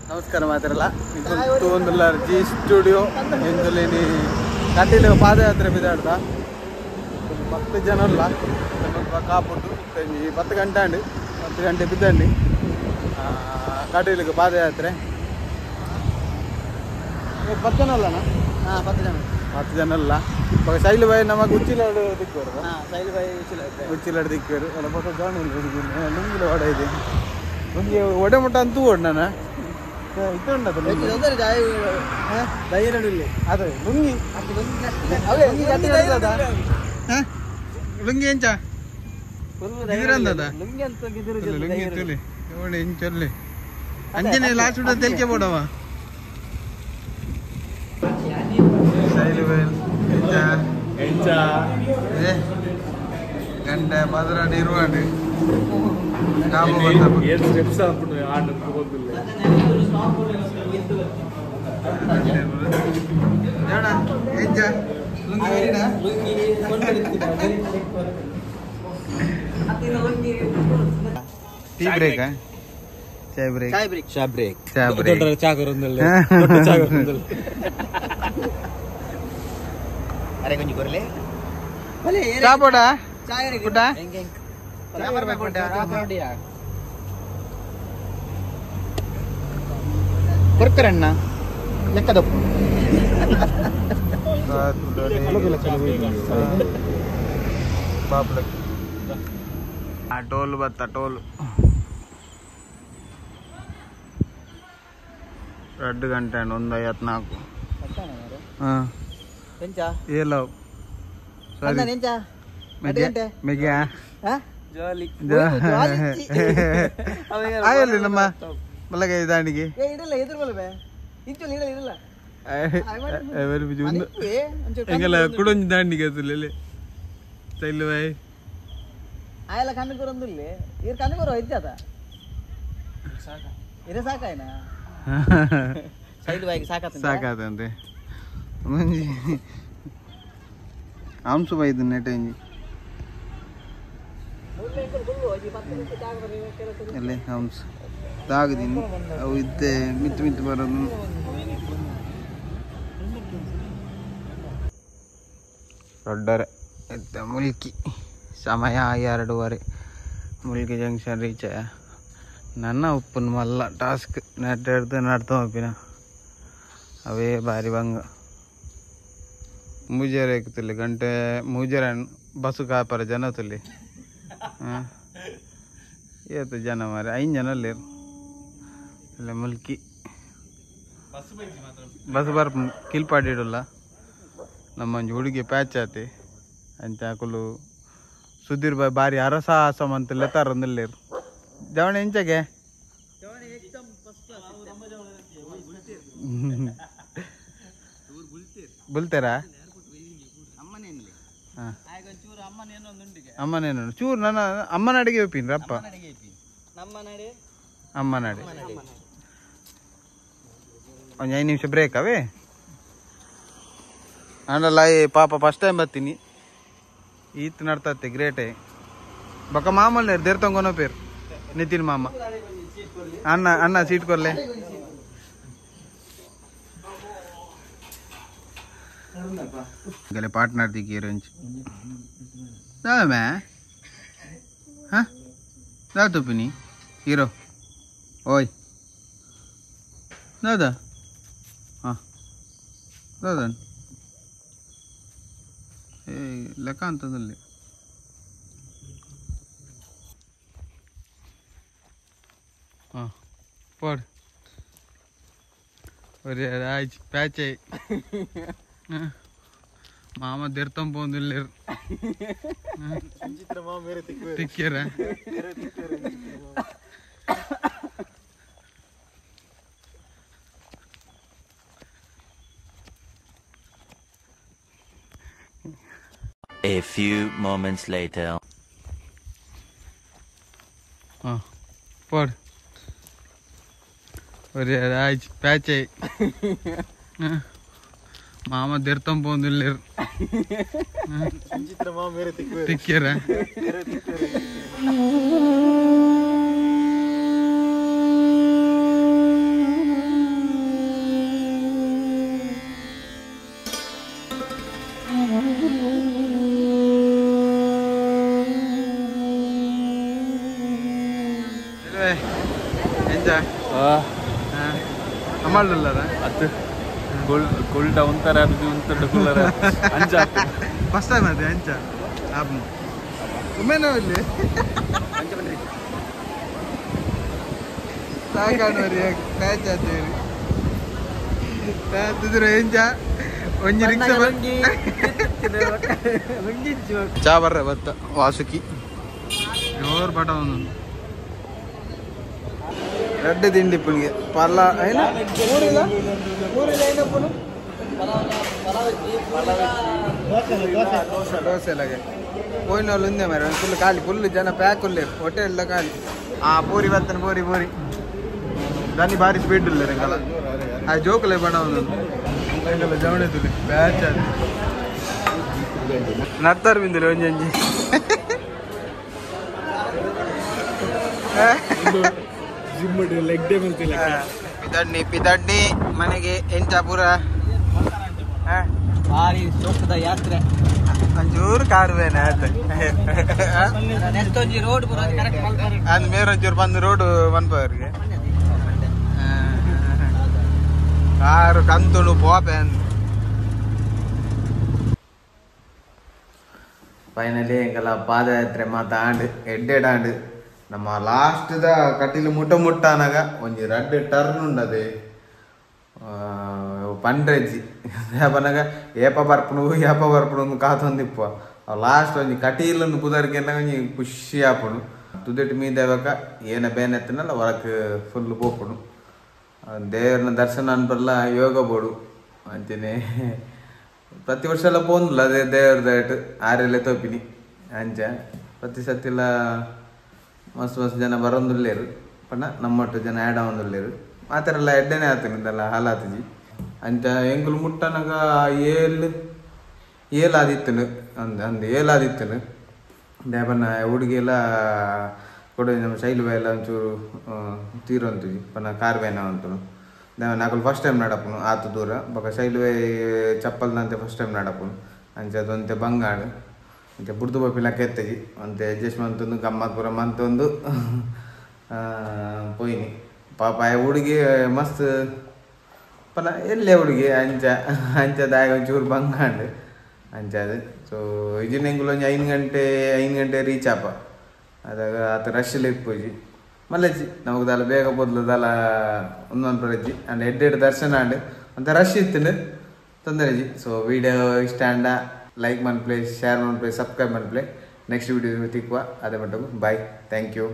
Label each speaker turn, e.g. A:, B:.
A: నమస్కారం మాత్రలా ఇప్పుడు G studio ಎಂದಲೇನಿ ಕಟ್ಟಿಲು ಪಾದಯಾತ್ರೆ ಬಿದ್ದಾಡ್ದ 10 ಜನಲ್ಲ ಕಾಪುಟ್ಟು 10 ಗಂಟೆ ಅಂడి 10 ಗಂಟೆ ಬಿದ್ದಂడి ಕಟ್ಟಿಲಿಗೆ ಪಾದಯಾತ್ರೆ 10 ಜನ ಅಲ್ಲನಾ 10 ಜನ ಅಲ್ಲ ಶೈಲು ಬಾಯಿ ನಮಗೆ ಉಚ್ಚಿಲಾಡು ದಿಕ್ಕೋರು ಶೈಲು ಬಾಯಿ ಉಚ್ಚಿಲಾಡು ದಿಕ್ಕೋರು ಅಲ್ಲ ಪಕ್ಕ ಜಾಣ ಲುಂಗಿಲ ಒಡ ಇದೆ ಲುಂಗಿ ಒಡೆ ಮುಟ್ಟ ಅಂತೂ ಓಡ್ ನಾನು ಅದೇ ಲುಂಗಿ ಲುಂಗಿ ಎಂಚ ಲುಂಗಿ ತುಲಿ ನೋಡಿ ಎಂಚಲ್ಲಿ ಅಂಜನೆ ಲಾಸ್ಟ್ ಉಂಟ ತೆಲ್ಕೆ ಬೋಡವ ಗಂಟೆ ಮದುರಾಡಿ ಇರುವಾಡಿ ಕಾಬು ಟೀ ಬ್ರೇಕ್ ಚಾಯ್ ಬ್ರೇಕ್ ಚಾಯ್ ಬ್ರೇಕ್ ಚಾಯ್ ಬ್ರೇಕ್ अरे कुछ कर ले भले क्या बोड़ा चाय रे गुड्डा क्या पर पे गुड्डा रोटिया करकरಣ್ಣ ಲೆಕ್ಕದ ಬಾಪ್ಲ ಆ ಟೋಲ್ ಬತ್ತ ಟೋಲ್ 2 ಗಂಟೆ 1:54 ಹಾ ಎಂಚಾ ಏಲೋ ಸರಿ ಎಂಚಾ ಮೆಗ್ಯಾ ಜಾಲಿ ಆಯಲ್ಲಿ ನಮ್ಮ ಮಲಗೆ ದಾಣಿಗೆ ಇಡಲ್ಲ ಎದುರು ಬಲಬೆ ಇಂಚು ಇಡಲ್ಲ ಅವರು ಬಿಜು ಎಂಗಲ ಕುಡೊಂಜಿ ದಾಣಿಗೆ ಅಸಲಲೆ ಸೈಲು ಬೈ ಆಯಲ್ಲ ಕಣ್ಣಕುರಂದುಲ್ಲೆ ಇರ್ ಕಣ್ಣಕುರ ಇಜ್ಜದ ಸಾಕ ಇರ ಸಾಕಾಯ್ನಾ ಸೈಲು ಬೈಗೆ ಸಾಕಾತಂತೆ ಮಂಜಿ ಆಮ್ಸು ಬೈದು ನೆಟಂಜಿ ಅಲ್ಲೇ ಆಮ್ಸ್ ತಾಗದೀನಿ ಅವು ಇದ್ದೆ ಮಿತ್ತು ಬರೋದು ದೊಡ್ಡರೆ ಎತ್ತ ಮುಲ್ಕಿ ಸಮಯ 2:30 ಮುಲ್ಕಿ ಜಂಕ್ಷನ್ ರೀಚ್ ಆಯ ನನ್ನ ಉಪ್ಪನ ಮಲ್ಲ ಟಾಸ್ಕ್ ನೆಟ್ ಹಿಡ್ದು ನಡ್ತೊಪ್ಪಿನ ಅವೇ ಭಾರಿ ಬಂಗ ಮೂಜಾರ ఎక్కుతుల్లి ಗಂಟೆ ಮೂಜಾರ ಬಸ್ಸು ಕಾಪರ ಜನ ತುಲ್ಲಿ ಏತು ಜನ ಮಾರೆ 5 ಜನ ಅಲ್ಲೇ ಅಲ್ಲ ಮುಲ್ಕಿ ಬಸ್ ಬರ್ ಕಿಲ್ಪಾಡಿಡಲ್ಲ ನಮ್ಮಂಜಿ ಹುಡುಗಿ ಪ್ಯಾಚ್ ಆತಿ ಅಂತ ಹಾಕಲು ಸುಧೀರ್ ಬಾಯ್ ಬಾರಿ ಅರಸಾಹಸ ಅಂತ ಲೆತಾರಂದಲ್ಲೇರು ಜವಣ ಎಂಚಗೆ ಬುಲ್ತಾರಾ ಅಮ್ಮನೇನು ಚೂರು ನನ್ನ ಅಮ್ಮನ ಅಡಿಗೆ ಒಪ್ಪಿನ್ರಿ ಅಪ್ಪ ಅಮ್ಮನ ಅಡಿ ಒಂದು 5 ನಿಮಿಷ ಬ್ರೇಕ್ ಅವೇ ಅಂಡಲ್ಲ ಪಾಪ ಫಸ್ಟ್ ಟೈಮ್ ಬರ್ತೀನಿ ಈತ್ ನಡ್ತತ್ತೆ ಗ್ರೇಟೇ ಬೊಕ್ಕ ಮಾಮೂಲಿ ದೇರ್ತಂಗೊನೋ ಪೇರು ನಿತಿನ್ ಮಾಮ ಅಣ್ಣ ಸೀಟ್ ಕೊರ್ಲೆ गले पार्टनर दी की रेंज दादा मैं हाँ दादा तो पिनी हीरो ओए दादा हाँ दादा ए लेका अंत दल्ले हाँ पढ़ और यार आज पैच है ಮಾಮ ದೇರ್ತಂಪ ಒಂದಿಲ್ಲೇರು ತಿಕ್ಕ್ಯಾರ
B: A few moments later.
A: हाँ पढ़ और यार आज पैच है ಮಾಮ ದೇರ್ತಂಪ ಒಂದಿಲ್ಲೇರು ತಿಕ್ಕ್ಯಾರ ಅಮ್ಮಲ್ಲ
C: ಅದು ಗೋಲ್ಡ್ ಒಂಥರ ಅದು ಒಂಥರ ಕೂಲರ್ ಅಂಚ
A: ಫಸ್ಟ್ ಟೈಮ್ ಅದೇ ಅಂಚ ಆಪ್ನು ಒಮ್ಮೆನೋ ಇಲ್ಲಿ ಸಾಕಾಣವರಿ ಪ್ಯಾಚ್ ಆತೇರಿ ಪ್ಯಾತಿದ್ರು ಎಂಚ ಒಂಜಿ ರಿಕ್ಷಾ ಚಾ ಬರ್ರೆ ಬತ್ತ ವಾಸುಕಿ ಜೋರ್ ಪಟ ಒಂದೊಂದು ರೆಡ್ ತಿಂಡಿ ಪುನಿಗೆ ಪಲ್ಲ ಏನ ಊರಿಲ್ಲ ಏನಪ್ಪನು ದೋಸೆ ಎಲ್ಲಗೆ ಪೋಯಿನವ್ರು ಉಂದೆ ಮಾರೆ ಫುಲ್ ಖಾಲಿ ಫುಲ್ ಜನ ಪ್ಯಾಕ್ ಉಳ್ಳೇರು ಹೋಟೆಲ್ ಎಲ್ಲ ಖಾಲಿ ಪೂರಿ ಬರ್ತನೆ ಪೂರಿ దాన్ని భారీ స్పీడ్ లేదు ఇంకా ఆ జోకులే పడ ఉంది ఇంకా జవడేతులు బ్యాచ్ అది నత్తారు బిందులు ಒಂಜಿ ಪಿದಡ್ಡಿ ಮನೆಗೆ ಎಂಚಾಪುರ
D: ಭಾರಿ ಸೂಕ್ತದ ಯಾತ್ರೆ
A: ಒಂಚೂರು ಕಾರುವೇನೆ
D: ರೋಡ್
A: ಅದು ಮೇರೊಂಚೂರು ಬಂದು ರೋಡ್ ಮನ್ಪವರಿಗೆ ಕಾರು ಕಂತುಳು ಪೋಪೆ ಫೈನಲಿ ಎಂಗೆಲ್ಲ ಪಾದಯಾತ್ರೆ ಮಾತಾಂಡು ಎಡ್ಡೆಡಾಂಡು ನಮ್ಮ ಲಾಸ್ಟ್ದ ಕಟ್ಟಿಲು ಮುಟ್ಟ ಒಂಜಿ ರಡ್ಡ್ ಟರ್ನ್ ಉಂಡದು ಪಂಡ್ರೆಜ್ಜಿ ಯಾಪನಾಗ ಏಪ ಬರ್ಪುಣು ಕಾತೊಂದಿಪ್ಪ ಲಾಸ್ಟ್ ಒಂಜಿ ಕಟೀಲನ್ನು ಪುದರ್ಗೆ ಒಂಜಿ ಖುಷಿ ಆಪುಣು ತುದಿಟ್ಟು ಮೀದೇವಕ ಏನ ಬೇನೆತ್ತನಲ್ಲ ಹೊರಕ್ ಫುಲ್ ಪೋಪುಣು ದೇವ್ರನ ದರ್ಶನ ಅನ್ಬಲ್ಲ ಯೋಗ ಬೋಡು ಅಂತೀನಿ ಪ್ರತಿ ವರ್ಷ ಎಲ್ಲ ಪೋಂದಿಲ್ಲ ಅದೇ ದೇವ್ರದಾಯ್ತು ಆರೆಲ್ಲ ತೋಪಿನಿ ಅಂಚ ಪ್ರತಿ ಸತಿಲ್ಲ ಮಸ್ತ್ ಜನ ಬರೋಂದುಲ್ಲೇರು ಪಣ ನಮ್ಮೊಟ್ಟು ಜನ ಆ್ಯಡ್ ಆವೊಂದುಲ್ಲೇರು ಮಾತಾರೆಲ್ಲ ಎಡ್ಡೆನೇ ಆತನಿದ್ದಲ್ಲ ಹಾಲಾತಜಿ ಅಂಚ ಎಂಗುಲು ಮುಟ್ಟನಗ ಏಲಾದಿತ್ತನು ಅಂದು ಏಲಾದಿತ್ತನು ದೇವನ ಹುಡುಗಿ ಎಲ್ಲ ಕೊಡ ನಮ್ಮ ಶೈಲು ಎಲ್ಲ ಒಂಚೂರು ತೀರಂತುಜಿ ಪನ ಕಾರ್ ಬೇನ ಅಂತನು ದೇವ ನಾಕಲು ಫಸ್ಟ್ ಟೈಮ್ ನಡಪುನು ಆತು ದೂರ ಬೊಕ ಶೈಲುವೆ ಚಪ್ಪಲ್ದಂತೆ ಫಸ್ಟ್ ಟೈಮ್ ನಡಪುನು ಅಂಚೆ ಅದೊಂತೆ ಬಂಗಾಡು ಅಂಚೆ ಬುಡ್ದು ಬಪ್ಪಿಲಕ್ಕ ಎತ್ತಜಿ ಅಂತೆ ಅಡ್ಜಸ್ಟ್ ಮಂತೊಂದು ಗಮ್ಮತ್ ಪೂರ ಮಂತೊಂದು ಪೋಯ್ನಿ ಪಾಪ ಹುಡುಗಿ ಮಸ್ತ್ ಪನ ಎಲ್ಲೇ ಹುಡುಗಿ ಅಂಚದಾಯ ಒಂಚೂರು ಬಂಗಾಂಡು ಅಂಚೆ ಅದು ಸೊ ಇಜಿನ ಎಂಗುಲು ಒಂಜಿ 5 ಗಂಟೆ ರೀಚ್ ಆಪ ಅದಾಗ ಆತ ರಶ್ಯಲ್ಲಿ ಇಪ್ಪೋಜಿ ಮಲ್ಲಜ್ಜಿ ನಮಗೆ ದಾಲ ಬೇಗ ಬದಲು ದಾಲ ಒಂದೊಂದು ಪ್ರಜ್ಜಿ ಅಂಡ್ ಎಡ್ಡೆಡ್ ದರ್ಶನ ಆಂಡ್ ಅಂತ ರಶ್ ಇತ್ತು ತೊಂದರೆಜಿ ಸೊ ವಿಡಿಯೋ ಇಷ್ಟ ಅಂಡ ಲೈಕ್ ಮನ್ಪ್ಲೇ ಶೇರ್ ಮನ್ಪ್ಲೇ ಸಬ್ಸ್ಕ್ರೈಬ್ ಮನ್ಪ್ಲೇ ನೆಕ್ಸ್ಟ್ ವಿಡಿಯೋ ತಿಕ್ಕುವ ಅದೇ ಮಟ್ಟವು ಬಾಯ್ ಥ್ಯಾಂಕ್ ಯು.